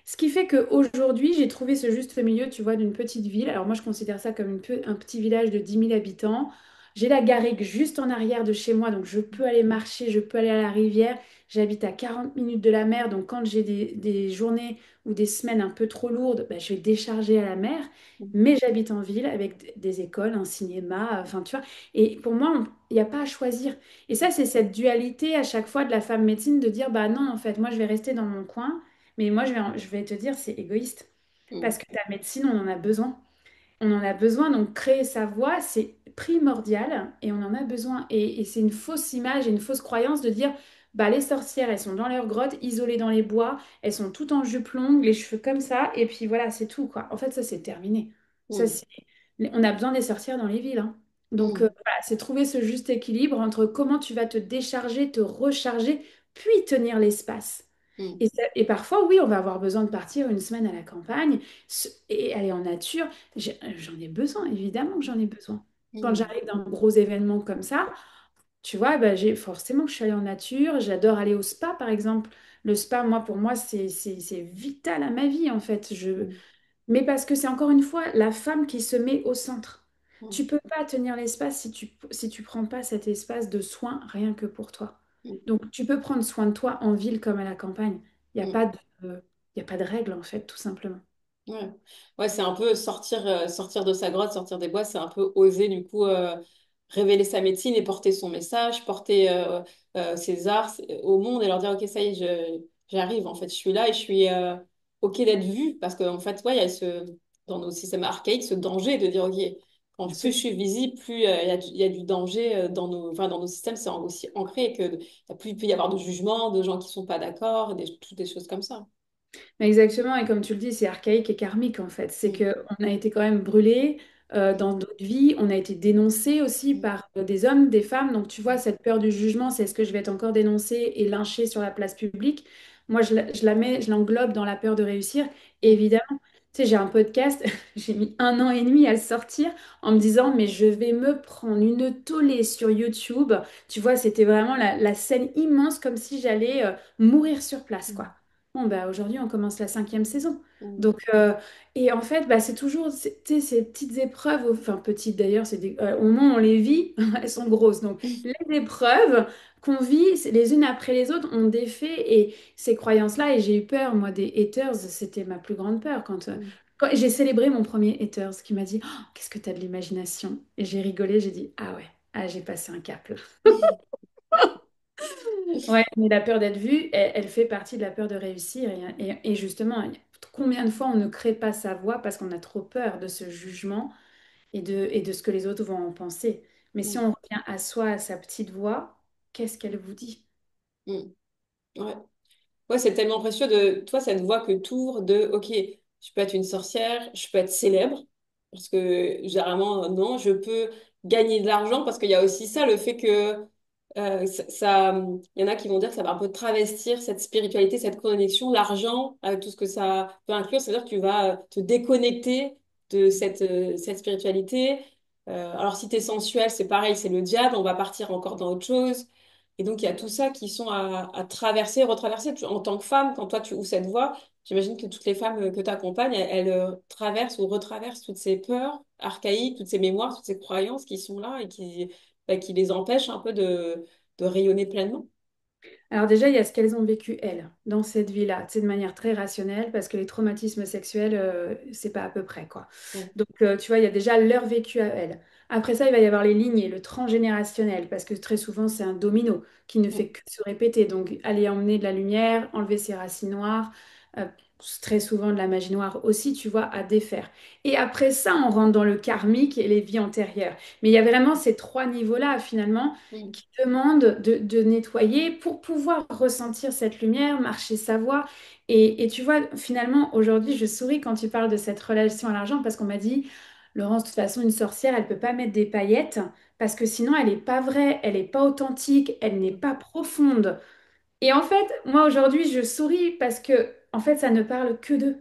Ce qui fait qu'aujourd'hui, j'ai trouvé ce juste milieu, tu vois, d'une petite ville. Alors moi, je considère ça comme un petit village de 10 000 habitants. J'ai la garrigue juste en arrière de chez moi, donc je peux aller marcher, je peux aller à la rivière. J'habite à 40 minutes de la mer, donc quand j'ai des journées ou des semaines un peu trop lourdes, ben, je vais décharger à la mer. mm, Mais j'habite en ville avec des écoles, un cinéma, enfin, tu vois. Et pour moi, il n'y a pas à choisir. Et ça, c'est cette dualité à chaque fois de la femme médecine de dire, bah non, en fait, moi, je vais rester dans mon coin. Mais moi, je vais te dire, c'est égoïste. mm, Parce que ta médecine, on en a besoin. On en a besoin, donc créer sa voix, c'est primordial et on en a besoin. Et c'est une fausse image et une fausse croyance de dire, bah, les sorcières, elles sont dans leur grotte, isolées dans les bois, elles sont toutes en jupe longue, les cheveux comme ça, et puis voilà, c'est tout, quoi. En fait, ça, c'est terminé. Ça, mm, c'est... On a besoin des sorcières dans les villes, hein. Donc, mm, voilà, c'est trouver ce juste équilibre entre comment tu vas te décharger, te recharger, puis tenir l'espace. mm, Et parfois, oui, on va avoir besoin de partir une semaine à la campagne et aller en nature. J'en ai besoin, évidemment que j'en ai besoin. Quand mm, j'arrive dans un gros événement comme ça, tu vois, bah, forcément que je suis allée en nature. J'adore aller au spa, par exemple. Le spa, moi, pour moi, c'est vital à ma vie, en fait. mm, Mais parce que c'est encore une fois la femme qui se met au centre. mm, Tu peux pas tenir l'espace si tu prends pas cet espace de soin rien que pour toi. mm, Donc, tu peux prendre soin de toi en ville comme à la campagne. Il n'y a mm. pas il y a pas de règle, en fait, tout simplement. Ouais, ouais, c'est un peu sortir de sa grotte, sortir des bois, c'est un peu oser du coup révéler sa médecine et porter son message, porter ses arts au monde et leur dire ok ça y est, j'arrive en fait, je suis là et je suis ok d'être vue parce qu'en fait ouais il y a dans nos systèmes archaïques ce danger de dire ok quand Bien plus sûr. je suis visible plus il y a du danger dans nos systèmes c'est aussi ancré que plus il peut y avoir de jugements, de gens qui sont pas d'accord, toutes des choses comme ça. Mais exactement, et comme tu le dis, c'est archaïque et karmique en fait. C'est Mm, qu'on a été quand même brûlé mm, dans d'autres vies, on a été dénoncé aussi mm, par des hommes, des femmes. Donc tu vois, cette peur du jugement, c'est est-ce que je vais être encore dénoncé et lynché sur la place publique? Moi, je la mets, je l'englobe dans la peur de réussir. Et mm, évidemment, tu sais, j'ai un podcast, j'ai mis 1 an et demi à le sortir en me disant, mais je vais me prendre une tollée sur YouTube. Tu vois, c'était vraiment la scène immense, comme si j'allais mourir sur place, quoi. mm, Bon, bah, aujourd'hui, on commence la 5e saison. mm. Donc, et en fait, bah, c'est toujours tu sais, ces petites épreuves, enfin petites d'ailleurs, au moment où on les vit, elles sont grosses. Donc, les épreuves qu'on vit les unes après les autres, on défait et ces croyances-là, et j'ai eu peur, moi, des haters, c'était ma plus grande peur. Quand j'ai célébré mon premier haters qui m'a dit, oh, qu'est-ce que tu as de l'imagination? Et j'ai rigolé, j'ai dit, ah ouais, ah, j'ai passé un cap là. Ouais, mais la peur d'être vue, elle fait partie de la peur de réussir. Et justement, combien de fois on ne crée pas sa voix parce qu'on a trop peur de ce jugement et de ce que les autres vont en penser. Mais si Mm, on revient à soi, à sa petite voix, qu'est-ce qu'elle vous dit? mm. Ouais. Ouais, c'est tellement précieux de toi, cette voix que t'ouvres de OK, je peux être une sorcière, je peux être célèbre, parce que généralement, non, je peux gagner de l'argent, parce qu'il y a aussi ça, le fait que il y en a qui vont dire que ça va un peu travestir cette spiritualité, cette connexion, l'argent, avec tout ce que ça peut inclure. C'est-à-dire que tu vas te déconnecter de cette spiritualité. Alors, si tu es sensuel, c'est pareil, c'est le diable, on va partir encore dans autre chose. Et donc, il y a tout ça qui sont à traverser, retraverser. En tant que femme, quand toi, tu ouvres cette voie, j'imagine que toutes les femmes que tu accompagnes, elles traversent ou retraversent toutes ces peurs archaïques, toutes ces mémoires, toutes ces croyances qui sont là et qui les empêchent un peu de rayonner pleinement. Alors déjà, il y a ce qu'elles ont vécu, elles, dans cette vie-là, c'est de manière très rationnelle, parce que les traumatismes sexuels, c'est pas à peu près, quoi. Mm, Donc, tu vois, il y a déjà leur vécu à elles. Après ça, il va y avoir les lignées, le transgénérationnel, parce que très souvent, c'est un domino qui ne fait mm, que se répéter. Donc, aller emmener de la lumière, enlever ses racines noires, euh, très souvent de la magie noire aussi, tu vois, à défaire. Et après ça, on rentre dans le karmique et les vies antérieures. Mais il y a vraiment ces trois niveaux-là, finalement mm, qui demande de nettoyer pour pouvoir ressentir cette lumière, marcher sa voie. Et tu vois, finalement, aujourd'hui, je souris quand tu parles de cette relation à l'argent parce qu'on m'a dit, Laurence, de toute façon, une sorcière, elle peut pas mettre des paillettes parce que sinon, elle n'est pas vraie, elle n'est pas authentique, elle n'est mm, pas profonde. Et en fait, moi aujourd'hui, je souris parce que, en fait, ça ne parle que d'eux.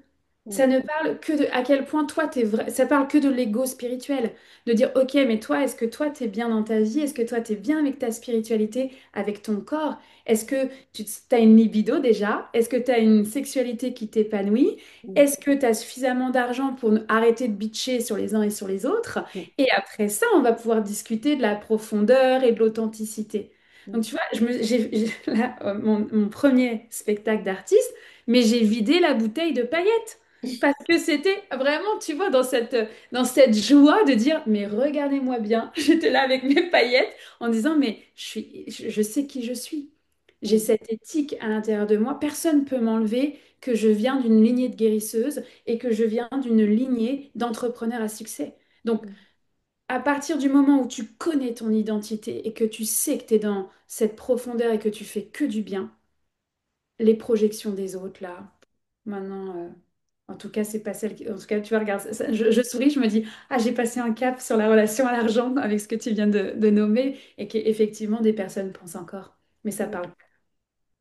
mm, Ça ne parle que de à quel point toi, t'es vrai. Ça parle que de l'ego spirituel. De dire, ok, mais toi, est-ce que toi, t'es bien dans ta vie? Est-ce que toi, t'es bien avec ta spiritualité, avec ton corps? Est-ce que tu as une libido déjà? Est-ce que tu as une sexualité qui t'épanouit? mm, Est-ce que tu as suffisamment d'argent pour arrêter de bitcher sur les uns et sur les autres? mm, Et après ça, on va pouvoir discuter de la profondeur et de l'authenticité. Donc, mm, tu vois, là, mon premier spectacle d'artiste, mais j'ai vidé la bouteille de paillettes. Parce que c'était vraiment, tu vois, dans cette joie de dire, mais regardez-moi bien, j'étais là avec mes paillettes en disant, mais je sais qui je suis. J'ai mm, cette éthique à l'intérieur de moi. Personne ne peut m'enlever que je viens d'une lignée de guérisseuses et que je viens d'une lignée d'entrepreneurs à succès. Donc, mm, à partir du moment où tu connais ton identité et que tu sais que tu es dans cette profondeur et que tu fais que du bien, les projections des autres, là, maintenant, en tout cas, c'est pas celle qui... En tout cas, tu vois, regarde, je souris, je me dis, ah, j'ai passé un cap sur la relation à l'argent avec ce que tu viens de nommer et qu'effectivement, des personnes pensent encore. Mais ça mm. parle.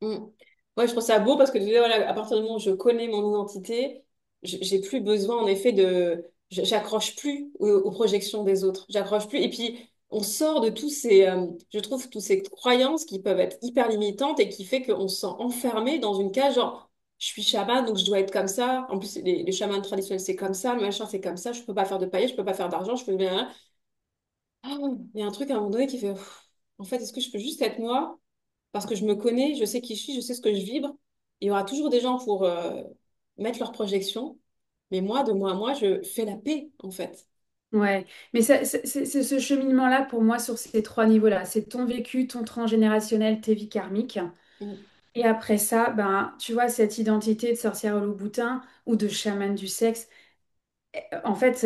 Mm. Ouais, je trouve ça beau parce que tu disais, voilà, à partir du moment où je connais mon identité, j'ai plus besoin, en effet, j'accroche plus aux projections des autres. J'accroche plus. Et puis, on sort de je trouve, tous ces croyances qui peuvent être hyper limitantes et qui fait qu'on se sent enfermé dans une cage, genre, je suis chaman, donc je dois être comme ça. En plus, les chamans traditionnels, c'est comme ça, le machin, c'est comme ça. Je peux pas faire de paillettes, je peux pas faire d'argent, je peux bien. Ah, il y a un truc à un moment donné qui fait, pff, en fait, est-ce que je peux juste être moi? Parce que je me connais, je sais qui je suis, je sais ce que je vibre. Il y aura toujours des gens pour mettre leurs projections, mais moi, de moi à moi, je fais la paix, en fait. Ouais, mais c'est ce cheminement-là pour moi sur ces trois niveaux-là. C'est ton vécu, ton transgénérationnel, tes vies karmiques. Mm, Et après ça, ben, tu vois, cette identité de sorcière au Louboutin ou de chamane du sexe, en fait,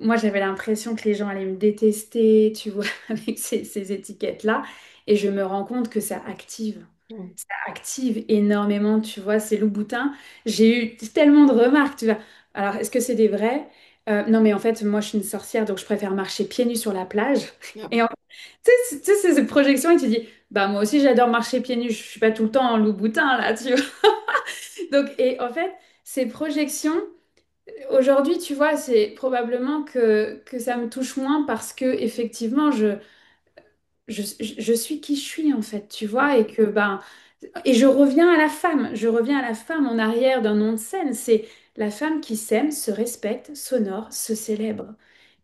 moi, j'avais l'impression que les gens allaient me détester, tu vois, avec ces étiquettes-là. Et je me rends compte que ça active. mm, Ça active énormément, tu vois, ces Louboutins. J'ai eu tellement de remarques, tu vois. Alors, est-ce que c'est des vrais? Non, mais en fait, moi, je suis une sorcière, donc je préfère marcher pieds nus sur la plage. ah, Et tu sais, c'est cette projection, et tu dis, bah, moi aussi, j'adore marcher pieds nus. Je suis pas tout le temps en Louboutin, là, tu vois. Donc, et en fait, ces projections. Aujourd'hui, tu vois, c'est probablement que ça me touche moins parce que effectivement, je suis qui je suis en fait, tu vois, et que ben et je reviens à la femme, je reviens à la femme en arrière d'un nom de scène, c'est la femme qui s'aime, se respecte, s'honore, se célèbre.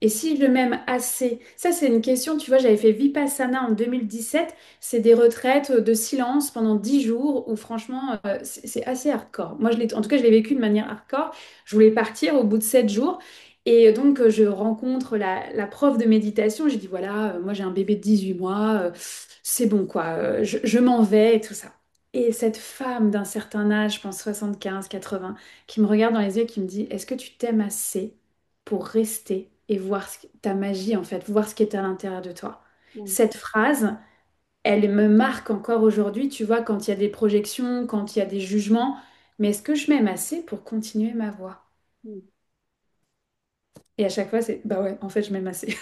Et si je m'aime assez, ça c'est une question, tu vois, j'avais fait Vipassana en 2017, c'est des retraites de silence pendant 10 jours où franchement c'est assez hardcore. Moi, en tout cas, je l'ai vécu de manière hardcore. Je voulais partir au bout de 7 jours. Et donc, je rencontre la prof de méditation. J'ai dit, voilà, moi j'ai un bébé de 18 mois, c'est bon quoi, je m'en vais et tout ça. Et cette femme d'un certain âge, je pense 75, 80, qui me regarde dans les yeux et qui me dit, est-ce que tu t'aimes assez pour rester et voir ta magie en fait, voir ce qui est à l'intérieur de toi? mm, Cette phrase, elle me marque encore aujourd'hui, tu vois, quand il y a des projections, quand il y a des jugements. Mais est-ce que je m'aime assez pour continuer ma voie? mm. Et à chaque fois, c'est, bah ouais, en fait, je m'aime assez.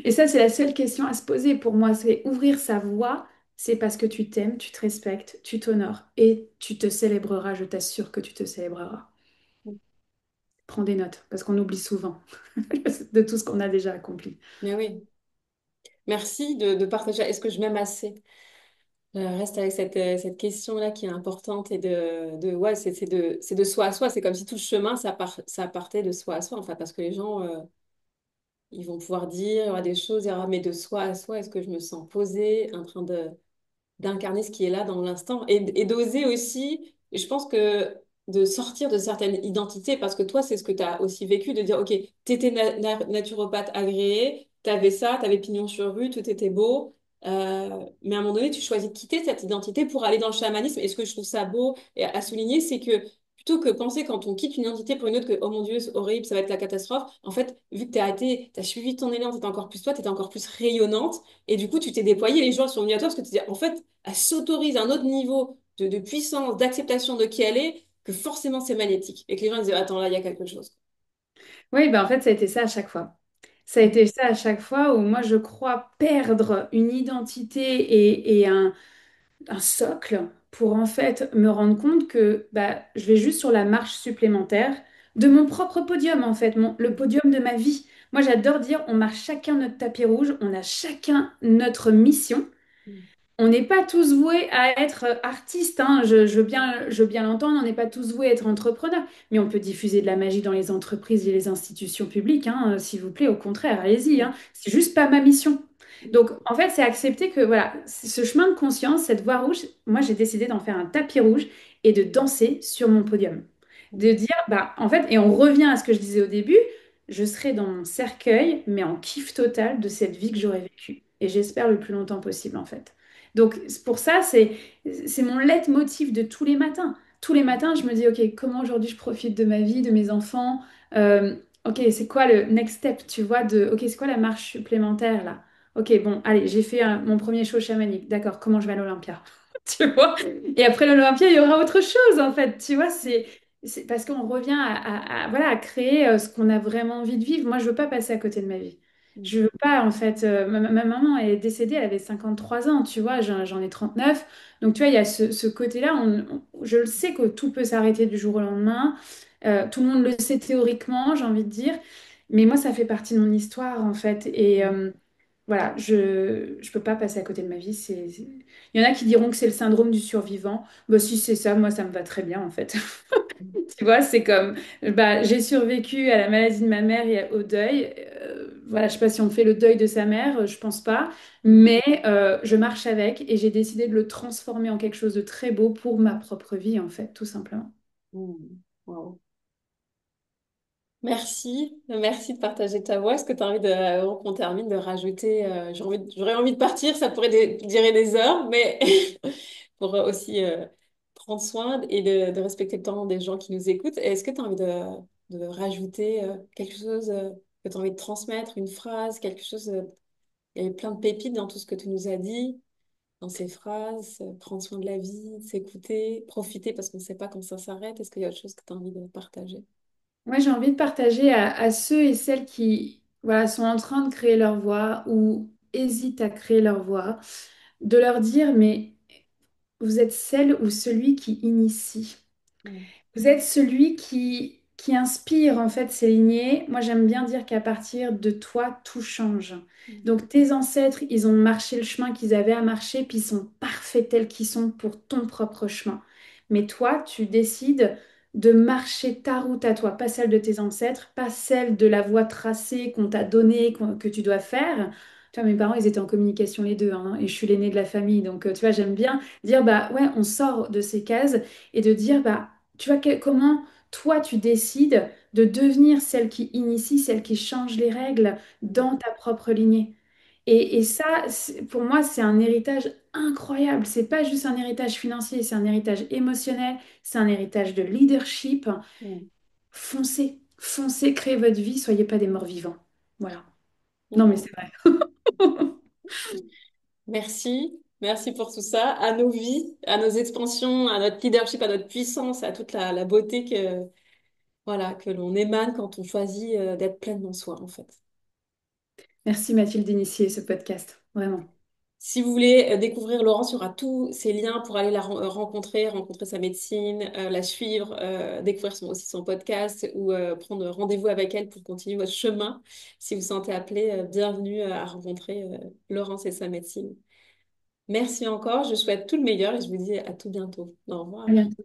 Et ça, c'est la seule question à se poser pour moi, c'est ouvrir sa voix. C'est parce que tu t'aimes, tu te respectes, tu t'honores et tu te célébreras, je t'assure que tu te célébreras. Prends des notes, parce qu'on oublie souvent de tout ce qu'on a déjà accompli. Mais oui, merci de partager. Est-ce que je m'aime assez? Reste avec cette question-là qui est importante et ouais, c'est de soi à soi. C'est comme si tout le chemin, ça partait de soi à soi, enfin, parce que les gens, ils vont pouvoir dire, il y aura des choses, il y aura, mais de soi à soi, est-ce que je me sens posée, en train d'incarner ce qui est là dans l'instant et d'oser aussi, et je pense que de sortir de certaines identités, parce que toi, c'est ce que tu as aussi vécu, de dire, OK, t'étais naturopathe agréé, t'avais ça, t'avais pignon sur rue, tout était beau, mais à un moment donné, tu choisis de quitter cette identité pour aller dans le chamanisme. Et ce que je trouve ça beau et à souligner, c'est que plutôt que penser quand on quitte une identité pour une autre que, oh mon Dieu, c'est horrible, ça va être la catastrophe, en fait, vu que t'as suivi ton élan, t'étais encore plus toi, t'étais encore plus rayonnante, et du coup, tu t'es déployée, les gens sont venus à toi parce que tu disais, en fait, elle s'autorise un autre niveau de puissance, d'acceptation de qui elle est, que forcément c'est magnétique. Et que les gens disaient, attends, là, il y a quelque chose. Oui, ben en fait, ça a été ça à chaque fois. Ça a été ça à chaque fois où moi, je crois perdre une identité et un socle pour en fait me rendre compte que bah, je vais juste sur la marche supplémentaire de mon propre podium, en fait, le podium de ma vie. Moi, j'adore dire, on marche chacun notre tapis rouge, on a chacun notre mission. On n'est pas tous voués à être artistes, hein. Je veux bien l'entendre, on n'est pas tous voués à être entrepreneurs, mais on peut diffuser de la magie dans les entreprises et les institutions publiques, hein, s'il vous plaît, au contraire, allez-y, hein. C'est juste pas ma mission. Donc, en fait, c'est accepter que, voilà, ce chemin de conscience, cette voie rouge, moi, j'ai décidé d'en faire un tapis rouge et de danser sur mon podium. De dire, bah, en fait, et on revient à ce que je disais au début, je serai dans mon cercueil, mais en kiff total de cette vie que j'aurais vécue. Et j'espère le plus longtemps possible, en fait. Donc pour ça, c'est mon leitmotiv de tous les matins. Tous les matins, je me dis, OK, comment aujourd'hui je profite de ma vie, de mes enfants? OK, c'est quoi le next step, tu vois, OK, c'est quoi la marche supplémentaire là? OK, bon, allez, j'ai fait mon premier show chamanique. D'accord, comment je vais à l'Olympia? Tu vois? Et après l'Olympia, il y aura autre chose en fait, tu vois, c'est parce qu'on revient voilà, à créer ce qu'on a vraiment envie de vivre. Moi, je veux pas passer à côté de ma vie. Je veux pas, en fait. Ma maman est décédée, elle avait 53 ans, tu vois, j'en ai 39. Donc, tu vois, il y a ce côté-là. Je le sais que tout peut s'arrêter du jour au lendemain. Tout le monde le sait théoriquement, j'ai envie de dire. Mais moi, ça fait partie de mon histoire, en fait. Et voilà, je peux pas passer à côté de ma vie. Il y en a qui diront que c'est le syndrome du survivant. Bah, si c'est ça, moi, ça me va très bien, en fait. Tu vois, c'est comme, bah, j'ai survécu à la maladie de ma mère et au deuil. Voilà, je sais pas si on fait le deuil de sa mère, je pense pas, mais je marche avec et j'ai décidé de le transformer en quelque chose de très beau pour ma propre vie, en fait, tout simplement. Wow. Merci de partager ta voix. Est-ce que tu as envie de, avant qu'on termine, de rajouter, j'aurais envie de partir, ça pourrait durer des heures, mais pour aussi prendre soin et de respecter le temps des gens qui nous écoutent. Est-ce que tu as envie de rajouter quelque chose que tu as envie de transmettre, une phrase, quelque chose, il y a eu plein de pépites dans tout ce que tu nous as dit, dans ces phrases, prendre soin de la vie, s'écouter, profiter parce qu'on ne sait pas quand ça s'arrête. Est-ce qu'il y a autre chose que tu as envie de partager? Moi, j'ai envie de partager à ceux et celles qui, voilà, sont en train de créer leur voix ou hésitent à créer leur voix, de leur dire, mais vous êtes celle ou celui qui initie. Mm, Vous êtes celui qui inspire en fait ces lignées. Moi, j'aime bien dire qu'à partir de toi, tout change. mm, Donc, tes ancêtres, ils ont marché le chemin qu'ils avaient à marcher, puis ils sont parfaits tels qu'ils sont pour ton propre chemin. Mais toi, tu décides de marcher ta route à toi, pas celle de tes ancêtres, pas celle de la voie tracée qu'on t'a donnée, que tu dois faire. Tu vois, mes parents, ils étaient en communication les deux, hein, et je suis l'aînée de la famille. Donc, tu vois, j'aime bien dire, bah ouais, on sort de ces cases et de dire, bah, tu vois, comment toi, tu décides de devenir celle qui initie, celle qui change les règles dans ta propre lignée. Et ça, pour moi, c'est un héritage incroyable. C'est pas juste un héritage financier, c'est un héritage émotionnel, c'est un héritage de leadership. mm, Foncez, foncez, créez votre vie, soyez pas des morts vivants. Voilà. Non, mais mm. c'est vrai. Merci pour tout ça, à nos vies, à nos expansions, à notre leadership, à notre puissance, à toute la beauté voilà, que l'on émane quand on choisit d'être pleinement soi, en fait. Merci Mathilde d'initier ce podcast, vraiment. Si vous voulez découvrir Laurence, il y aura tous ces liens pour aller rencontrer, rencontrer sa médecine, la suivre, découvrir aussi son podcast ou prendre rendez-vous avec elle pour continuer votre chemin. Si vous vous sentez appelé, bienvenue à rencontrer Laurence et sa médecine. Merci encore, je souhaite tout le meilleur et je vous dis à tout bientôt. Au À revoir. bientôt.